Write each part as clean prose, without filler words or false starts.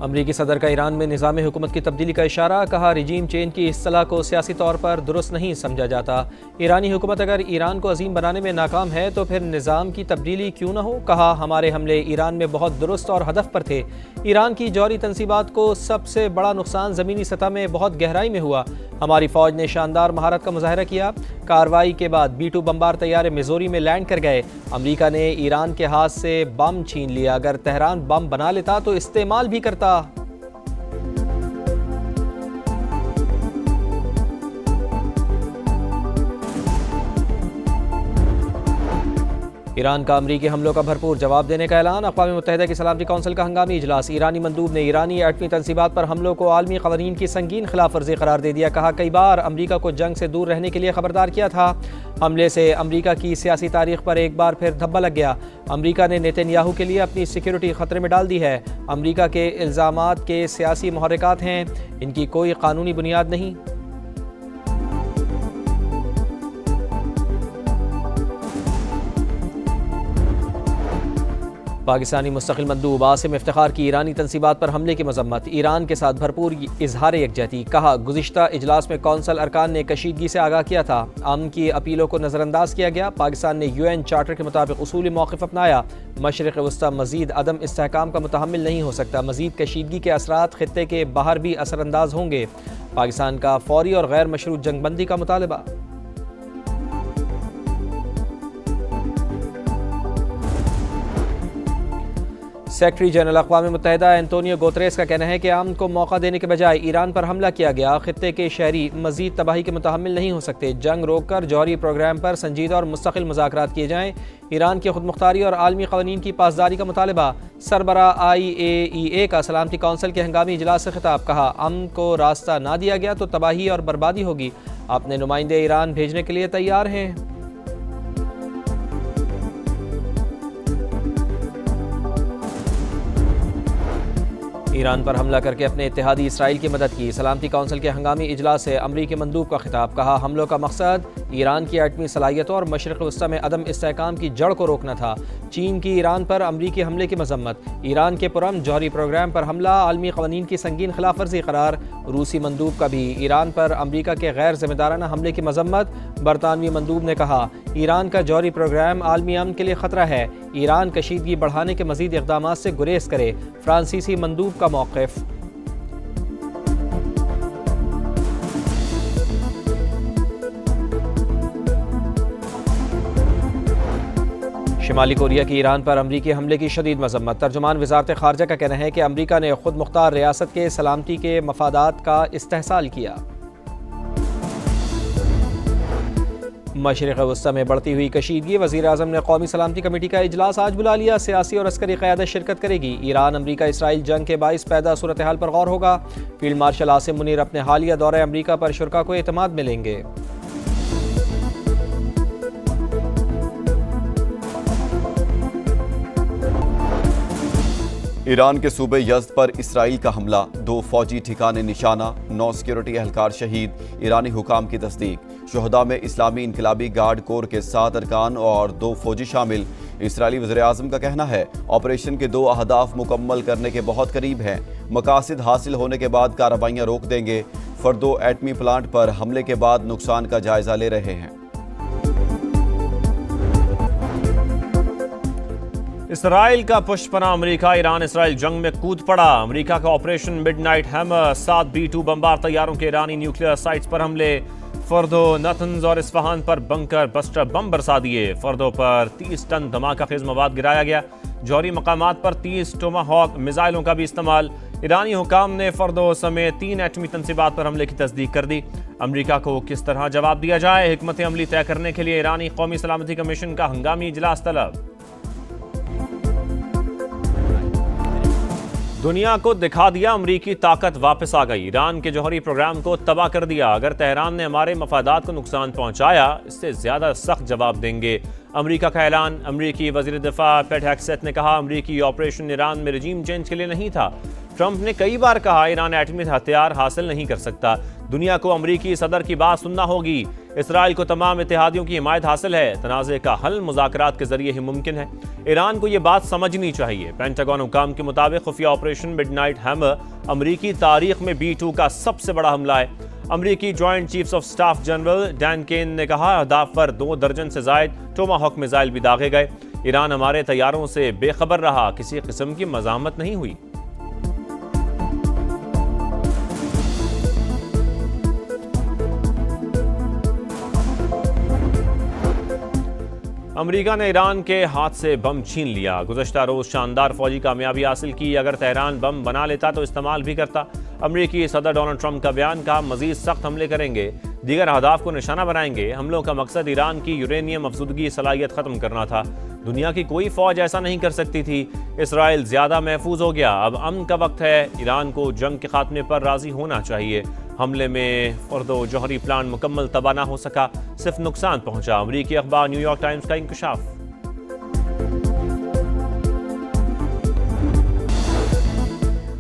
امریکی صدر کا ایران میں نظام حکومت کی تبدیلی کا اشارہ، کہا رجیم چینج کی اصطلاح کو سیاسی طور پر درست نہیں سمجھا جاتا۔ ایرانی حکومت اگر ایران کو عظیم بنانے میں ناکام ہے تو پھر نظام کی تبدیلی کیوں نہ ہو، کہا ہمارے حملے ایران میں بہت درست اور ہدف پر تھے۔ ایران کی جوہری تنصیبات کو سب سے بڑا نقصان زمینی سطح میں بہت گہرائی میں ہوا۔ ہماری فوج نے شاندار مہارت کا مظاہرہ کیا۔ کارروائی کے بعد B-2 بمبار طیارے میزوری میں لینڈ کر گئے۔ امریکہ نے ایران کے ہاتھ سے بم چھین لیا، اگر تہران بم بنا لیتا تو استعمال بھی کرتا۔ ایران کا امریکی حملوں کا بھرپور جواب دینے کا اعلان، اقوام متحدہ کی سلامتی کونسل کا ہنگامی اجلاس۔ ایرانی مندوب نے ایرانی ایٹمی تنصیبات پر حملوں کو عالمی قوانین کی سنگین خلاف ورزی قرار دے دیا، کہا کئی بار امریکہ کو جنگ سے دور رہنے کے لیے خبردار کیا تھا۔ حملے سے امریکہ کی سیاسی تاریخ پر ایک بار پھر دھبا لگ گیا۔ امریکہ نے نیتن یاہو کے لیے اپنی سیکیورٹی خطرے میں ڈال دی ہے۔ امریکہ کے الزامات کے سیاسی محرکات ہیں، ان کی کوئی قانونی بنیاد نہیں۔ پاکستانی مستقل مندوب عاصم افتخار کی ایرانی تنصیبات پر حملے کی مذمت، ایران کے ساتھ بھرپور اظہار یکجہتی، کہا گزشتہ اجلاس میں کونسل ارکان نے کشیدگی سے آگاہ کیا تھا، امن کی اپیلوں کو نظر انداز کیا گیا۔ پاکستان نے UN چارٹر کے مطابق اصولی موقف اپنایا، مشرق وسطی مزید عدم استحکام کا متحمل نہیں ہو سکتا، مزید کشیدگی کے اثرات خطے کے باہر بھی اثر انداز ہوں گے۔ پاکستان کا فوری اور غیر مشروط جنگ بندی کا مطالبہ۔ سیکرٹری جنرل اقوام متحدہ اینٹونیو گوتریس کا کہنا ہے کہ امن کو موقع دینے کے بجائے ایران پر حملہ کیا گیا، خطے کے شہری مزید تباہی کے متحمل نہیں ہو سکتے، جنگ روک کر جوہری پروگرام پر سنجیدہ اور مستقل مذاکرات کیے جائیں۔ ایران کی خود مختاری اور عالمی قوانین کی پاسداری کا مطالبہ، سربراہ IAEA کا سلامتی کونسل کے ہنگامی اجلاس سے خطاب، کہا امن کو راستہ نہ دیا گیا تو تباہی اور بربادی ہوگی، اپنے نمائندے ایران بھیجنے کے لیے تیار ہیں۔ ایران پر حملہ کر کے اپنے اتحادی اسرائیل کی مدد کی، سلامتی کونسل کے ہنگامی اجلاس سے امریکی مندوب کا خطاب، کہا حملوں کا مقصد ایران کی ایٹمی صلاحیتوں اور مشرق وسطی میں عدم استحکام کی جڑ کو روکنا تھا۔ چین کی ایران پر امریکی حملے کی مذمت، ایران کے پرامن جوہری پروگرام پر حملہ عالمی قوانین کی سنگین خلاف ورزی قرار۔ روسی مندوب کا بھی ایران پر امریکہ کے غیر ذمہ دارانہ حملے کی مذمت، برطانوی مندوب نے کہا ایران کا جوہری پروگرام عالمی امن کے لیے خطرہ ہے، ایران کشیدگی بڑھانے کے مزید اقدامات سے گریز کرے۔ فرانسیسی مندوب کا موقف۔ شمالی کوریا کی ایران پر امریکی حملے کی شدید مذمت، ترجمان وزارت خارجہ کا کہنا ہے کہ امریکہ نے خود مختار ریاست کے سلامتی کے مفادات کا استحصال کیا۔ مشرق وسطی میں بڑھتی ہوئی کشیدگی، وزیر اعظم نے قومی سلامتی کمیٹی کا اجلاس آج بلا لیا، سیاسی اور عسکری قیادت شرکت کرے گی۔ ایران امریکہ اسرائیل جنگ کے باعث پیدا صورتحال پر غور ہوگا، فیلڈ مارشل عاصم منیر اپنے حالیہ دورہ امریکہ پر شرکاء کو اعتماد میں لیں گے۔ ایران کے صوبے یزد پر اسرائیل کا حملہ، 2 فوجی ٹھکانے نشانہ، 9 سیکیورٹی اہلکار شہید، ایرانی حکام کی تصدیق۔ شہداء میں اسلامی انقلابی گارڈ کور کے 7 ارکان اور 2 فوجی شامل۔ اسرائیلی وزیر اعظم کا کہنا ہے آپریشن کے 2 اہداف مکمل کرنے کے بہت قریب ہیں، مقاصد حاصل ہونے کے بعد کارروائیاں روک دیں گے۔ فردو ایٹمی پلانٹ پر حملے کے بعد نقصان کا جائزہ لے رہے ہیں۔ اسرائیل کا پشت پناہ امریکہ، ایران اسرائیل جنگ میں کود پڑا۔ امریکہ کا operation midnight hammer, 7 B-2 bomber طیاروں کے ایرانی نیوکلیئر سائٹس پر حملے، فردو، نتنز اور اصفہان پر بنکر بسٹر بم برسا دیے۔ فردو پر 30 ٹن دھماکہ خیز مواد گرایا گیا، جوہری مقامات پر 30 ٹوماہاک میزائلوں کا بھی استعمال۔ ایرانی حکام نے فردو سمیت 3 ایٹمی تنصیبات پر حملے کی تصدیق کر دی۔ امریکہ کو کس طرح جواب دیا جائے، حکمت عملی طے کرنے کے لیے ایرانی قومی سلامتی کمیشن کا ہنگامی اجلاس طلب۔ دنیا کو دکھا دیا امریکی طاقت واپس آ گئی، ایران کے جوہری پروگرام کو تباہ کر دیا، اگر تہران نے ہمارے مفادات کو نقصان پہنچایا اس سے زیادہ سخت جواب دیں گے۔ امریکہ کا اعلان، امریکی وزیر دفاع پیٹ ہیگسیت نے کہا امریکی آپریشن ایران میں رجیم چینج کے لیے نہیں تھا۔ ٹرمپ نے کئی بار کہا ایران ایٹمی ہتھیار حاصل نہیں کر سکتا، دنیا کو امریکی صدر کی بات سننا ہوگی۔ اسرائیل کو تمام اتحادیوں کی حمایت حاصل ہے۔ تنازع کا حل مذاکرات کے ذریعے ہی ممکن ہے۔ ایران کو یہ بات سمجھنی چاہیے۔ پینٹاگون حکام کے مطابق خفیہ آپریشن مڈ نائٹ ہیمر امریکی تاریخ میں B-2 کا سب سے بڑا حملہ ہے۔ امریکی joint chiefs of staff general Dan Caine نے کہا اہداف پر 2 درجن سے زائد ٹوماہاک میزائل بھی داغے گئے۔ ایران ہمارے طیاروں سے بے خبر رہا، کسی قسم کی مزاحمت نہیں ہوئی۔ امریکہ نے ایران کے ہاتھ سے بم چھین لیا۔ گزشتہ روز شاندار فوجی کامیابی حاصل کی۔ اگر تہران بم بنا لیتا تو استعمال بھی کرتا۔ امریکی صدر ڈونلڈ ٹرمپ کا بیان، کہا مزید سخت حملے کریں گے، دیگر اہداف کو نشانہ بنائیں گے۔ حملوں کا مقصد ایران کی یورینیم افزودگی صلاحیت ختم کرنا تھا۔ دنیا کی کوئی فوج ایسا نہیں کر سکتی تھی۔ اسرائیل زیادہ محفوظ ہو گیا، اب امن کا وقت ہے۔ ایران کو جنگ کے خاتمے پر راضی ہونا چاہیے۔ حملے میں فردو جوہری پلانٹ مکمل تباہ نہ ہو سکا، صرف نقصان پہنچا۔ امریکی اخبار نیو یارک ٹائمز کا انکشاف۔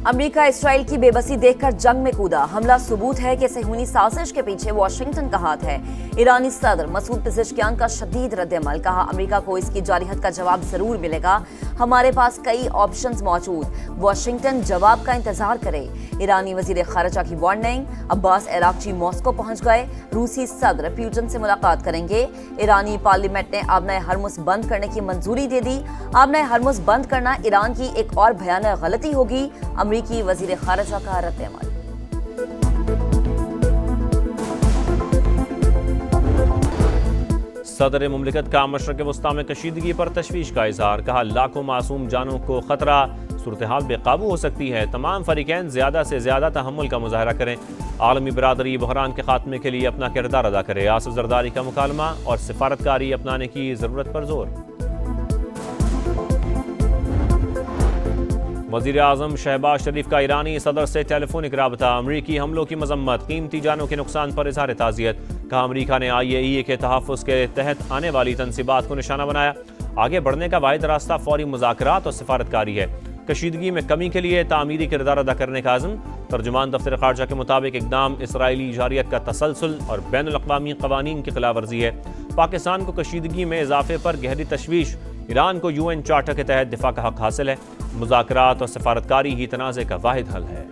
امریکہ اسرائیل کی بے بسی دیکھ کر جنگ میں کودا۔ حملہ ثبوت ہے کہ صہیونی سازش کے پیچھے واشنگٹن کا ہاتھ ہے۔ ایرانی صدر مسعود پزشکیان کا شدید رد عمل، کہا امریکہ کو اس کی جارحیت کا جواب ضرور ملے گا، ہمارے پاس کئی آپشنز موجود، واشنگٹن جواب کا انتظار کرے۔ ایرانی وزیر خارجہ کی وارننگ، عباس عراقچی ماسکو پہنچ گئے، روسی صدر پیوٹن سے ملاقات کریں گے۔ ایرانی پارلیمنٹ نے آبنائے ہرمز بند کرنے کی منظوری دے دی۔ آبنائے ہرمز بند کرنا ایران کی ایک اور بھیانک غلطی ہوگی، امریکی وزیر خارجہ کا رد عمل۔ صدر مملکت کا مشرق وسطیٰ میں کشیدگی پر تشویش کا اظہار، کہا لاکھوں معصوم جانوں کو خطرہ، صورتحال بے قابو ہو سکتی ہے، تمام فریقین زیادہ سے زیادہ تحمل کا مظاہرہ کریں، عالمی برادری بحران کے خاتمے کے لیے اپنا کردار ادا کرے۔ آصف زرداری کا مکالمہ اور سفارتکاری اپنانے کی ضرورت پر زور۔ وزیر اعظم شہباز شریف کا ایرانی صدر سے ٹیلی فونک رابطہ، امریکی حملوں کی مذمت، قیمتی جانوں کے نقصان پر اظہار تعزیت، کہا امریکہ نے IAEA کے تحفظ کے تحت آنے والی تنصیبات کو نشانہ بنایا، آگے بڑھنے کا واحد راستہ فوری مذاکرات اور سفارتکاری ہے، کشیدگی میں کمی کے لیے تعمیری کردار ادا کرنے کا عزم۔ ترجمان دفتر خارجہ کے مطابق اقدام اسرائیلی جارحیت کا تسلسل اور بین الاقوامی قوانین کی خلاف ورزی ہے۔ پاکستان کو کشیدگی میں اضافے پر گہری تشویش، ایران کو UN چارٹر کے تحت دفاع کا حق حاصل ہے، مذاکرات اور سفارتکاری ہی تنازع کا واحد حل ہے۔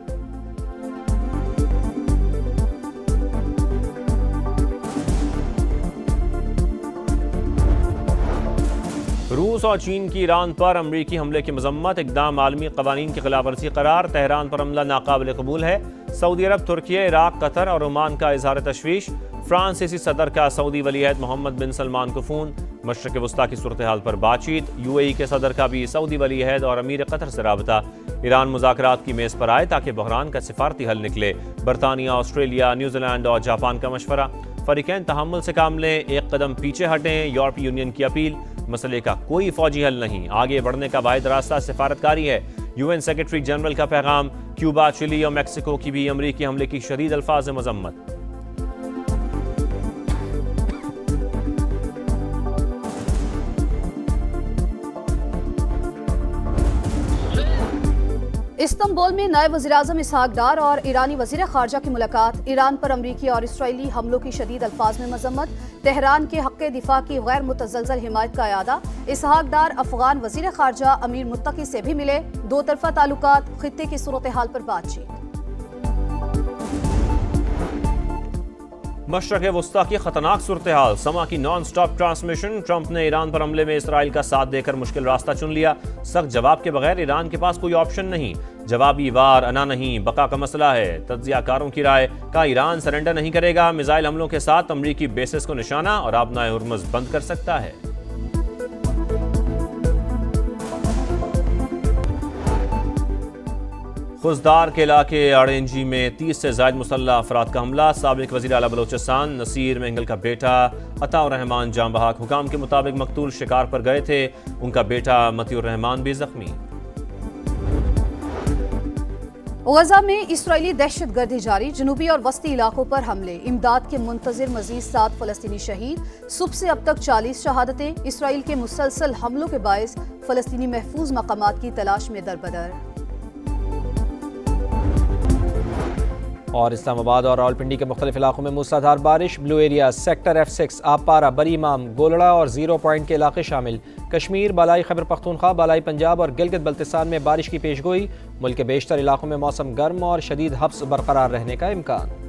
روس اور چین کی ایران پر امریکی حملے کی مذمت، اقدام عالمی قوانین کی خلاف ورزی قرار، تہران پر حملہ ناقابل قبول ہے۔ سعودی عرب، ترکیہ، عراق، قطر اور عمان کا اظہار تشویش، فرانسیسی صدر کا سعودی ولی عہد محمد بن سلمان کو فون، مشرق وسطیٰ کی صورتحال پر بات چیت، UAE کے صدر کا بھی سعودی ولی عہد اور امیر قطر سے رابطہ، ایران مذاکرات کی میز پر آئے تاکہ بحران کا سفارتی حل نکلے، برطانیہ، آسٹریلیا، نیوزی لینڈ اور جاپان کا مشورہ، فریقین تحمل سے کام لیں، ایک قدم پیچھے ہٹیں، یورپی یونین کی اپیل، مسئلے کا کوئی فوجی حل نہیں، آگے بڑھنے کا واحد راستہ سفارتکاری ہے، UN سیکرٹری جنرل کا پیغام، کیوبا، چلی اور میکسیکو کی بھی امریکی حملے کی شدید الفاظ مذمت۔ استنبول میں نائب وزیر اعظم اسحاق ڈار اور ایرانی وزیر خارجہ کی ملاقات، ایران پر امریکی اور اسرائیلی حملوں کی شدید الفاظ میں مذمت، تہران کے حق دفاع کی غیر متزلزل حمایت کا اعادہ، اسحاق ڈار افغان وزیر خارجہ امیر متقی سے بھی ملے، دو طرفہ تعلقات، خطے کی صورتحال پر بات چیت۔ مشرق وسطیٰ کی خطرناک صورتحال، سما کی نان سٹاپ ٹرانسمیشن، ٹرمپ نے ایران پر حملے میں اسرائیل کا ساتھ دے کر مشکل راستہ چن لیا، سخت جواب کے بغیر ایران کے پاس کوئی آپشن نہیں، جوابی وار انا نہیں، بقا کا مسئلہ ہے، تجزیہ کاروں کی رائے، کہا ایران سرنڈر نہیں کرے گا، میزائل حملوں کے ساتھ امریکی بیسز کو نشانہ اور آبنائے ہرمز بند کر سکتا ہے۔ خزدار کے علاقے آرینجی میں 30 سے زائد مسلح افراد کا حملہ، سابق وزیر اعلیٰ بلوچستان نصیر مینگل کا بیٹا عطا الرحمان جاں بحق، حکام کے مطابق مقتول شکار پر گئے تھے، ان کا بیٹا مطیع الرحمان بھی زخمی۔ غزہ میں اسرائیلی دہشت گردی جاری، جنوبی اور وسطی علاقوں پر حملے، امداد کے منتظر مزید 7 فلسطینی شہید، صبح سے اب تک 40 شہادتیں، اسرائیل کے مسلسل حملوں کے باعث فلسطینی محفوظ مقامات کی تلاش میں دربدر۔ اور اسلام آباد اور راولپنڈی کے مختلف علاقوں میں موسلادھار بارش، بلو ایریا سیکٹر F6 آبپارہ، بری امام، گولڑا اور 0 پوائنٹ کے علاقے شامل۔ کشمیر، بالائی خیبر پختونخوا، بالائی پنجاب اور گلگت بلتستان میں بارش کی پیشگوئی۔ ملک کے بیشتر علاقوں میں موسم گرم اور شدید حبس برقرار رہنے کا امکان۔